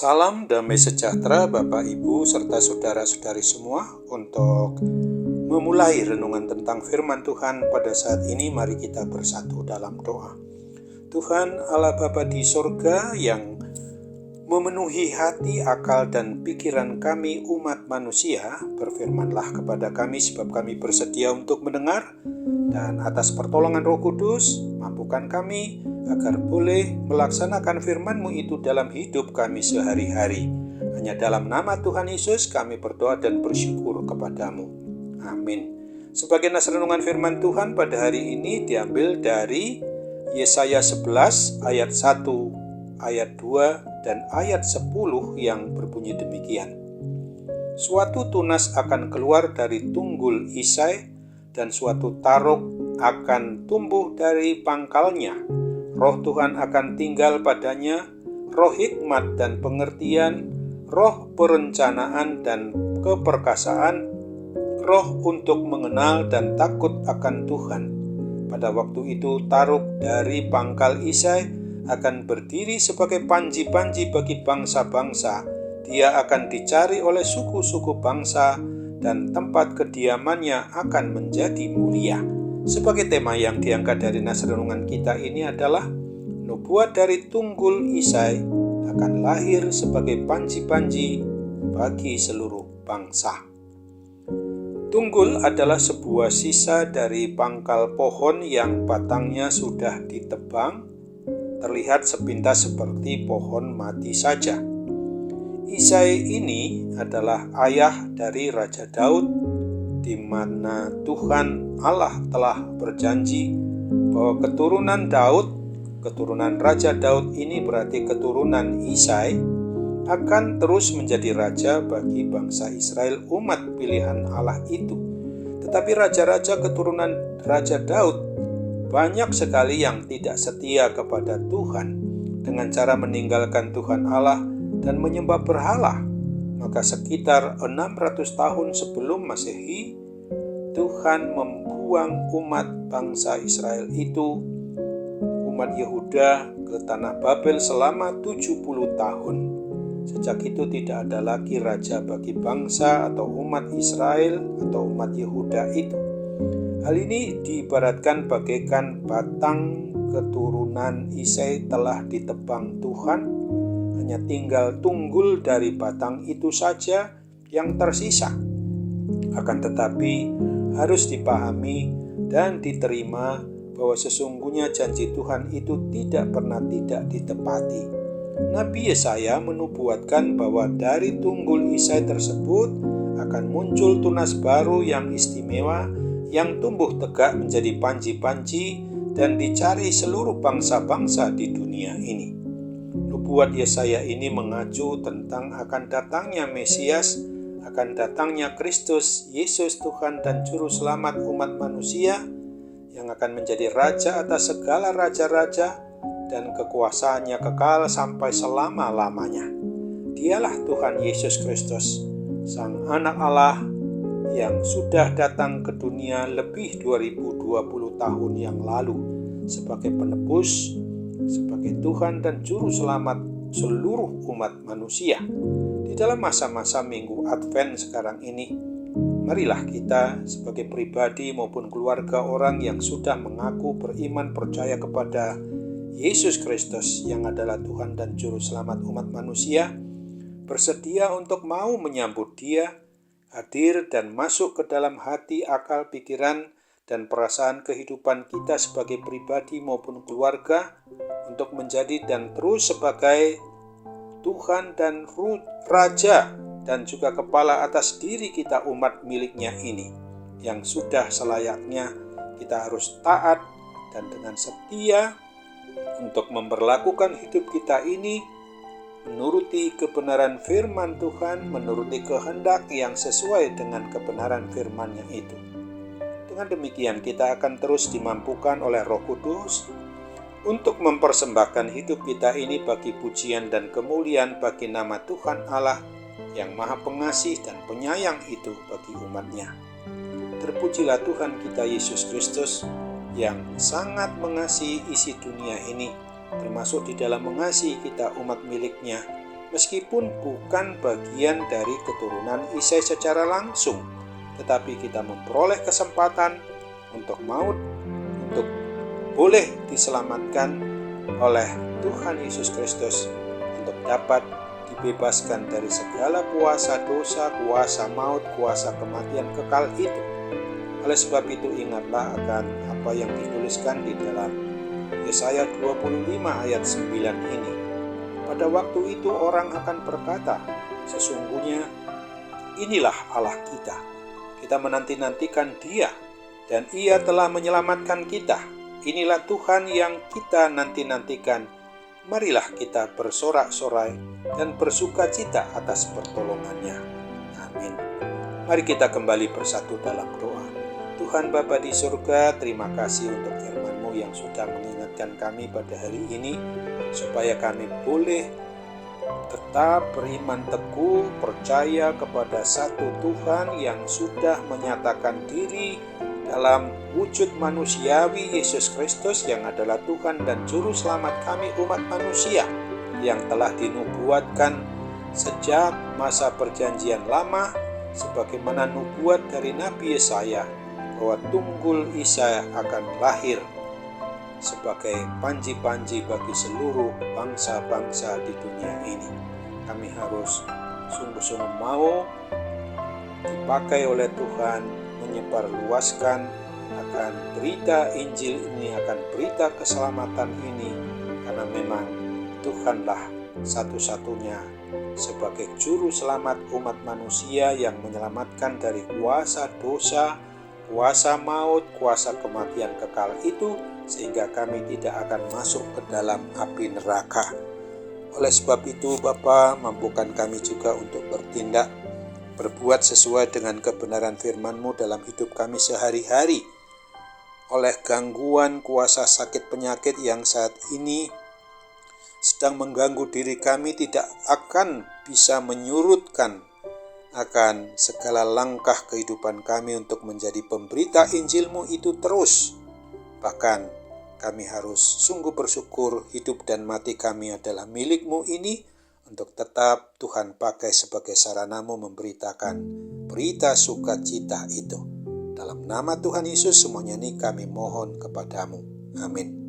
Salam damai sejahtera Bapak Ibu serta saudara-saudari semua. Untuk memulai renungan tentang firman Tuhan pada saat ini, mari kita bersatu dalam doa. Tuhan Allah Bapa di sorga yang memenuhi hati, akal, dan pikiran kami umat manusia, berfirmanlah kepada kami sebab kami bersedia untuk mendengar, dan atas pertolongan Roh Kudus mampukan kami agar boleh melaksanakan firman-Mu itu dalam hidup kami sehari-hari. Hanya dalam nama Tuhan Yesus kami berdoa dan bersyukur kepadamu. Amin. Sebagai naskah renungan firman Tuhan pada hari ini diambil dari Yesaya 11 ayat 1, ayat 2, dan ayat 10 yang berbunyi demikian. Suatu tunas akan keluar dari tunggul Isai, dan suatu taruk akan tumbuh dari pangkalnya. Roh Tuhan akan tinggal padanya, roh hikmat dan pengertian, roh perencanaan dan keperkasaan, roh untuk mengenal dan takut akan Tuhan. Pada waktu itu taruk dari pangkal Isai akan berdiri sebagai panji-panji bagi bangsa-bangsa. Dia akan dicari oleh suku-suku bangsa dan tempat kediamannya akan menjadi mulia. Sebagai tema yang diangkat dari naskah renungan kita ini adalah nubuat dari tunggul Isai akan lahir sebagai panji-panji bagi seluruh bangsa. Tunggul adalah sebuah sisa dari pangkal pohon yang batangnya sudah ditebang, terlihat sepintas seperti pohon mati saja. Isai ini adalah ayah dari Raja Daud, di mana Tuhan Allah telah berjanji bahwa keturunan Raja Daud ini berarti keturunan Isai, akan terus menjadi raja bagi bangsa Israel, umat pilihan Allah itu. Tetapi raja-raja keturunan Raja Daud banyak sekali yang tidak setia kepada Tuhan dengan cara meninggalkan Tuhan Allah dan menyembah berhala. Maka sekitar 600 tahun sebelum Masehi, Tuhan membuang umat bangsa Israel itu, umat Yehuda, ke tanah Babel selama 70 tahun. Sejak itu tidak ada lagi raja bagi bangsa atau umat Israel atau umat Yehuda itu. Hal ini diibaratkan bagaikan batang keturunan Isai telah ditebang Tuhan. Hanya tinggal tunggul dari batang itu saja yang tersisa. Akan tetapi harus dipahami dan diterima bahwa sesungguhnya janji Tuhan itu tidak pernah tidak ditepati. Nabi Yesaya menubuatkan bahwa dari tunggul Isai tersebut akan muncul tunas baru yang istimewa, yang tumbuh tegak menjadi panji-panji dan dicari seluruh bangsa-bangsa di dunia ini. Nubuat Yesaya ini mengacu tentang akan datangnya Mesias, akan datangnya Kristus, Yesus Tuhan dan Juru Selamat umat manusia, yang akan menjadi raja atas segala raja-raja dan kekuasaannya kekal sampai selama-lamanya. Dialah Tuhan Yesus Kristus, Sang Anak Allah yang sudah datang ke dunia lebih 2020 tahun yang lalu sebagai penebus, sebagai Tuhan dan Juru Selamat seluruh umat manusia. Di dalam masa-masa minggu Advent sekarang ini, marilah kita sebagai pribadi maupun keluarga orang yang sudah mengaku beriman percaya kepada Yesus Kristus yang adalah Tuhan dan Juru Selamat umat manusia, bersedia untuk mau menyambut Dia, hadir dan masuk ke dalam hati, akal, pikiran, dan perasaan kehidupan kita sebagai pribadi maupun keluarga, untuk menjadi dan terus sebagai Tuhan dan Raja dan juga kepala atas diri kita umat miliknya ini, yang sudah selayaknya kita harus taat dan dengan setia untuk memperlakukan hidup kita ini menuruti kebenaran firman Tuhan, menuruti kehendak yang sesuai dengan kebenaran firman-Nya itu. Dengan demikian kita akan terus dimampukan oleh Roh Kudus untuk mempersembahkan hidup kita ini bagi pujian dan kemuliaan bagi nama Tuhan Allah yang Maha Pengasih dan Penyayang itu bagi umat-Nya. Terpujilah Tuhan kita Yesus Kristus yang sangat mengasihi isi dunia ini, termasuk di dalam mengasihi kita umat miliknya, meskipun bukan bagian dari keturunan Isai secara langsung, tetapi kita memperoleh kesempatan untuk untuk boleh diselamatkan oleh Tuhan Yesus Kristus, untuk dapat dibebaskan dari segala kuasa dosa, kuasa maut, kuasa kematian kekal itu. Oleh sebab itu ingatlah akan apa yang dituliskan di dalam Yesaya 25 ayat 9 ini. Pada waktu itu orang akan berkata, sesungguhnya inilah Allah kita. Kita menanti-nantikan Dia, dan Ia telah menyelamatkan kita. Inilah Tuhan yang kita nanti-nantikan. Marilah kita bersorak-sorai dan bersuka cita atas pertolongannya. Amin. Mari kita kembali bersatu dalam doa. Tuhan Bapa di surga, terima kasih untuk firman-Mu yang sudah mengingatkan kami pada hari ini, supaya kami boleh tetap beriman teguh, percaya kepada satu Tuhan yang sudah menyatakan diri dalam wujud manusiawi Yesus Kristus yang adalah Tuhan dan Juru Selamat kami umat manusia, yang telah dinubuatkan sejak masa perjanjian lama sebagaimana nubuat dari Nabi Yesaya bahwa Tunggul Isa akan lahir sebagai panji-panji bagi seluruh bangsa-bangsa di dunia ini. Kami harus sungguh-sungguh mau dipakai oleh Tuhan, menyebarluaskan akan berita Injil ini, akan berita keselamatan ini, karena memang Tuhanlah satu-satunya sebagai juru selamat umat manusia yang menyelamatkan dari kuasa dosa, kuasa maut, kuasa kematian kekal itu, sehingga kami tidak akan masuk ke dalam api neraka. Oleh sebab itu Bapa, mampukan kami juga untuk bertindak, berbuat sesuai dengan kebenaran firman-Mu dalam hidup kami sehari-hari. Oleh gangguan kuasa sakit penyakit yang saat ini sedang mengganggu diri kami, tidak akan bisa menyurutkan akan segala langkah kehidupan kami untuk menjadi pemberita Injil-Mu itu terus. Bahkan kami harus sungguh bersyukur hidup dan mati kami adalah milik-Mu ini, untuk tetap Tuhan pakai sebagai sarana-Mu memberitakan berita sukacita itu. Dalam nama Tuhan Yesus semuanya ini kami mohon kepadamu. Amin.